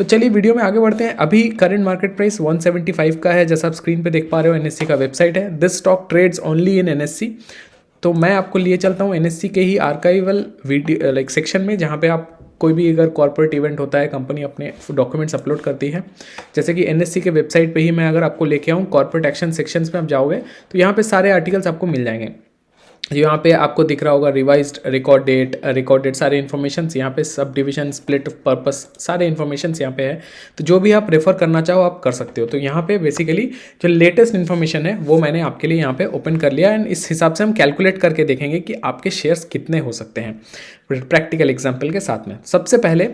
तो चलिए वीडियो में आगे बढ़ते हैं। अभी करंट मार्केट प्राइस 175 का है, जैसा आप स्क्रीन पे देख पा रहे हो। एनएससी का वेबसाइट है। This stock trades only in NSC. तो मैं आपको लिए चलता हूँ एनएससी के ही आर्काइवल वीडियो लाइक सेक्शन में, जहाँ पे आप कोई भी अगर कॉर्पोरेट इवेंट होता है, कंपनी अपने डॉक्यूमेंट्स अपलोड करती है, जैसे कि एनएससी के वेबसाइट पे ही मैं अगर आपको लेके आऊँ, कॉर्पोरेट एक्शन सेक्शंस में आप जाओगे तो यहाँ पे सारे आर्टिकल्स आपको मिल जाएंगे। यहाँ पे आपको दिख रहा होगा रिवाइज्ड रिकॉर्ड डेट सारे इन्फॉर्मेशंस यहाँ पे, सब डिवीजन, स्प्लिट पर्पस, सारे इन्फॉर्मेशंस यहाँ पे है। तो जो भी आप रेफर करना चाहो आप कर सकते हो। तो यहाँ पे बेसिकली जो लेटेस्ट इन्फॉर्मेशन है वो मैंने आपके लिए यहाँ पे ओपन कर लिया, एंड इस हिसाब से हम कैलकुलेट करके देखेंगे कि आपके शेयर्स कितने हो सकते हैं प्रैक्टिकल एग्जाम्पल के साथ में। सबसे पहले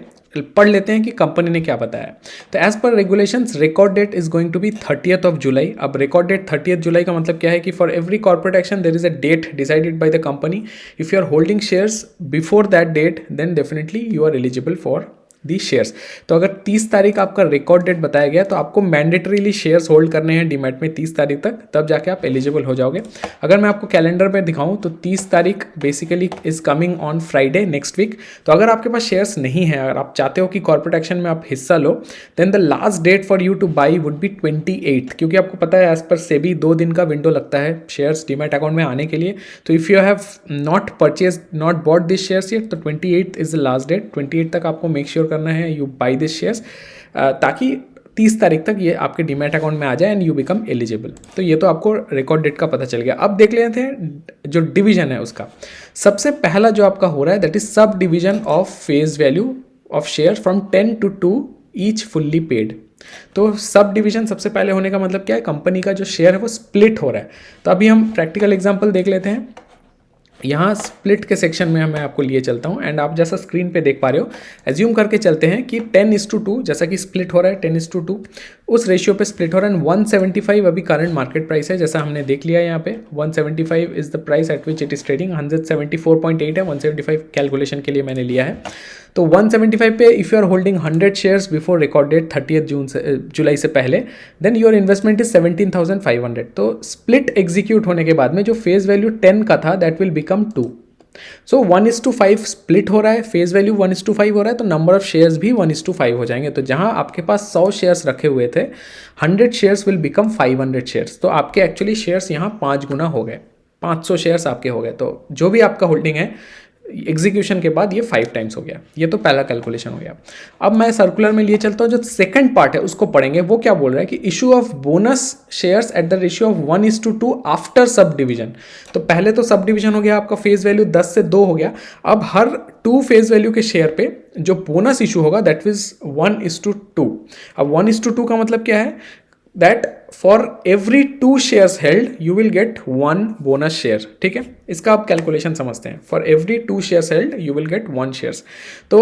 पढ़ लेते हैं कि कंपनी ने क्या बताया। तो as per regulations record date is going to be 30th of July। अब रिकॉर्ड डेट 30th जुलाई का मतलब क्या है कि for every corporate action there is a date decided by the company. If you are holding shares before that date then definitely you are eligible for the shares. तो अगर 30 तारीख आपका रिकॉर्ड डेट बताया गया तो आपको मैंडेटरीली शेयर्स होल्ड करने हैं डीमैट में 30 तारीख तक, तब जाके आप एलिजिबल हो जाओगे। अगर मैं आपको कैलेंडर में दिखाऊं तो 30 तारीख basically is coming on Friday next week. तो अगर आपके पास शेयर्स नहीं है, अगर आप चाहते हो कि कॉर्पोरेट एक्शन में आप हिस्सा लो, then the last date for you to buy would be 28th, क्योंकि आपको पता है एज पर सेबी 2 दिन का विंडो लगता है शेयर्स डीमैट अकाउंट में आने के लिए। तो if you have not purchase not bought this shares yet, तो 28th is the last date. 28 तक आपको मेक श्योर करना है यू बाई दिस शेयर्स, ताकि 30 तारीख तक ये आपके डीमैट अकाउंट में आ जाए एंड यू बिकम एलिजिबल। तो ये तो आपको रिकॉर्ड डेट का पता चल गया। अब देख लेते हैं जो डिवीजन है उसका। सबसे पहला जो आपका हो रहा है that is sub division of face value of share from 10 to 2 each fully paid. तो सब डिवीजन सबसे पहले होने का मतलब क्या है, कंपनी का जो शेयर है वो स्प्लिट हो रहा है। तो अभी हम प्रैक्टिकल एग्जांपल देख लेते हैं। यहाँ स्प्लिट के सेक्शन में मैं आपको लिए चलता हूँ, एंड आप जैसा स्क्रीन पे देख पा रहे हो, एज्यूम करके चलते हैं कि 10:2 जैसा कि स्प्लिट हो रहा है 10:2 उस रेशियो पे स्प्लिट हो रहा है। 175 अभी करंट मार्केट प्राइस है, जैसा हमने देख लिया यहाँ पे 175 is the price at which it is trading. 174.8 है, 175 कैलकुलेशन के लिए मैंने लिया है। तो 175 पे if you are holding 100 shares before record date 30th जुलाई से पहले, देन योर इन्वेस्टमेंट इज 17,500। तो स्प्लिट एग्जीक्यूट होने के बाद में जो फेस वैल्यू 10 का था that will become 2। So 1:5 split हो रहा है, फेस वैल्यू 1:5 हो रहा है, तो नंबर ऑफ शेयर्स भी 1:5 हो जाएंगे। तो जहां आपके पास 100 शेयर्स रखे हुए थे, 100 शेयर्स विल बिकम 500 शेयर्स। तो आपके एक्चुअली शेयर्स यहाँ 5 गुना हो गए, 500 शेयर्स आपके हो गए। तो जो भी आपका होल्डिंग है एग्जीक्यूशन के बाद ये 5 टाइम्स हो गया। ये तो पहला कैलकुलेशन हो गया। अब मैं सर्कुलर में लिए चलता हूँ, जो सेकंड पार्ट है उसको पढ़ेंगे। वो क्या बोल रहा है कि issue of bonus shares at the ratio of 1:2 after sub division. तो पहले तो सब डिवीजन हो गया, आपका फेस वैल्यू 10 से 2 हो गया। अब हर 2 फेस वैल्यू के शेयर पे जो बोनस इशू होगा दैट इज 1:2। अब 1:2 का मतलब क्या है, that for every 2 shares held you will get 1 bonus share। ठीक है, इसका आप कैलकुलेशन समझते हैं। for every 2 shares held you will get 1 shares। तो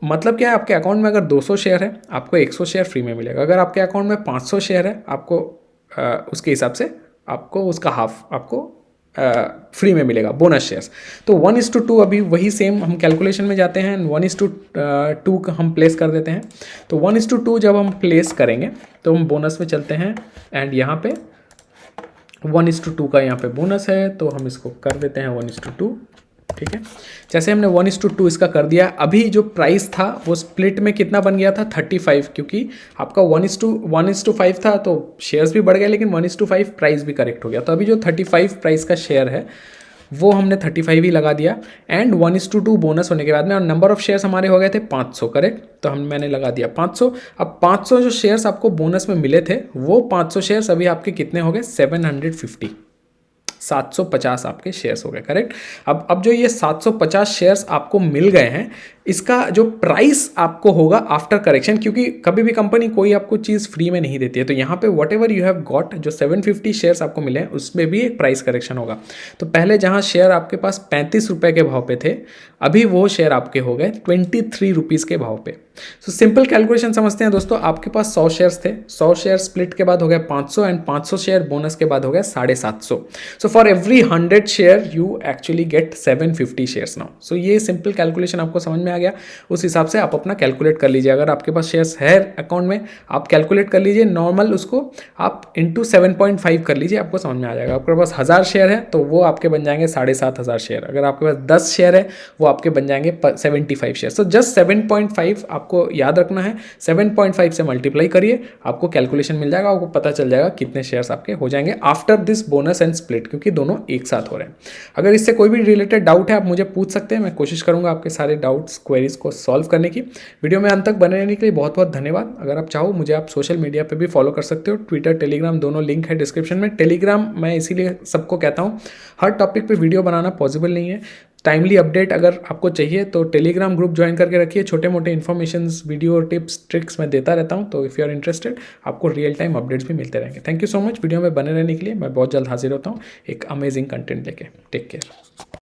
मतलब क्या है, आपके अकाउंट में अगर 200 शेयर है आपको 100 शेयर फ्री में मिलेगा। अगर आपके अकाउंट में 500 शेयर है आपको उसके हिसाब से आपको उसका हाफ आपको फ्री में मिलेगा बोनस शेयर्स। तो 1:2 अभी वही सेम हम कैलकुलेशन में जाते हैं, 1:2 हम प्लेस कर देते हैं। तो 1:2 जब हम प्लेस करेंगे तो हम बोनस में चलते हैं, एंड यहाँ पे 1:2 का यहाँ पे बोनस है, तो हम इसको कर देते हैं 1:2। ठीक है, जैसे हमने 1:2 इसका कर दिया। अभी जो प्राइस था वो स्प्लिट में कितना बन गया था 35, क्योंकि आपका 1:5 था तो शेयर्स भी बढ़ गए, लेकिन 1:5 प्राइस भी करेक्ट हो गया। तो अभी जो 35 प्राइस का शेयर है वो हमने 35 ही लगा दिया, एंड 1:2 बोनस होने के बाद में, और नंबर ऑफ शेयर्स हमारे हो गए थे 500 करेक्ट, तो मैंने लगा दिया 500। अब 500 जो शेयर्स आपको बोनस में मिले थे वो 500 शेयर्स अभी आपके कितने हो गए 750 आपके शेयर्स हो गए करेक्ट। अब जो ये 750 शेयर्स आपको मिल गए हैं, इसका जो प्राइस आपको होगा आफ्टर करेक्शन, क्योंकि कभी भी कंपनी कोई आपको चीज़ फ्री में नहीं देती है। तो यहाँ पे what ever you have got, जो 750 शेयर्स आपको मिले हैं उसमें भी एक प्राइस करेक्शन होगा। तो पहले जहाँ शेयर आपके पास 35 रुपये के भाव पे थे, अभी वो शेयर आपके हो गए 23 रुपीज़ के भाव पे। सो सिंपल कैलकुलेशन समझते हैं दोस्तों। आपके पास 100 शेयर्स थे, 100 शेयर स्प्लिट के बाद हो गए 500, एंड 500 शेयर बोनस के बाद हो गए 750। So for every 100 share you actually get 750 shares now. So ये सिंपल कैलकुलेशन आपको समझ में आ आ गया, उस हिसाब से आप अपना कैलकुलेट कर लीजिए। अगर आपके पास शेयर्स है अकाउंट में, आप कैलकुलेट कर लीजिए नॉर्मल, उसको आप इंटू 7.5 कर लीजिए, आपको समझ में आ जाएगा। आपके पास 1000 शेयर है तो वो आपके बन जाएंगे 7,500 शेयर। अगर आपके पास 10 शेयर है वो आपके बन जाएंगे 75 शेयर। सो जस्ट 7.5 आपको याद रखना है, 7.5 से मल्टीप्लाई करिए, आपको कैलकुलेशन मिल जाएगा, आपको पता चल जाएगा कितने शेयर्स आपके हो जाएंगे after this bonus and split, क्योंकि दोनों एक साथ हो रहे हैं। अगर इससे कोई भी रिलेटेड डाउट है आप मुझे पूछ सकते हैं, मैं कोशिश करूंगा आपके सारे डाउट्स क्वेरीज को सॉल्व करने की। वीडियो में अंत तक बने रहने के लिए बहुत बहुत धन्यवाद। अगर आप चाहो मुझे आप सोशल मीडिया पे भी फॉलो कर सकते हो, ट्विटर, टेलीग्राम, दोनों लिंक है डिस्क्रिप्शन में। टेलीग्राम मैं इसीलिए सबको कहता हूँ, हर टॉपिक पे वीडियो बनाना पॉसिबल नहीं है। टाइमली अपडेट अगर आपको चाहिए तो टेलीग्राम ग्रुप ज्वाइन करके रखिए, छोटे मोटे इन्फॉर्मेशंस, वीडियो टिप्स, ट्रिक्स मैं देता रहता हूँ। तो इफ़ यू आर इंटरेस्टेड आपको रियल टाइम अपडेट्स भी मिलते रहेंगे। Thank you so much video में बने रहने के लिए। मैं बहुत जल्द हाजिर होता हूँ एक अमेजिंग कंटेंट लेके। Take care.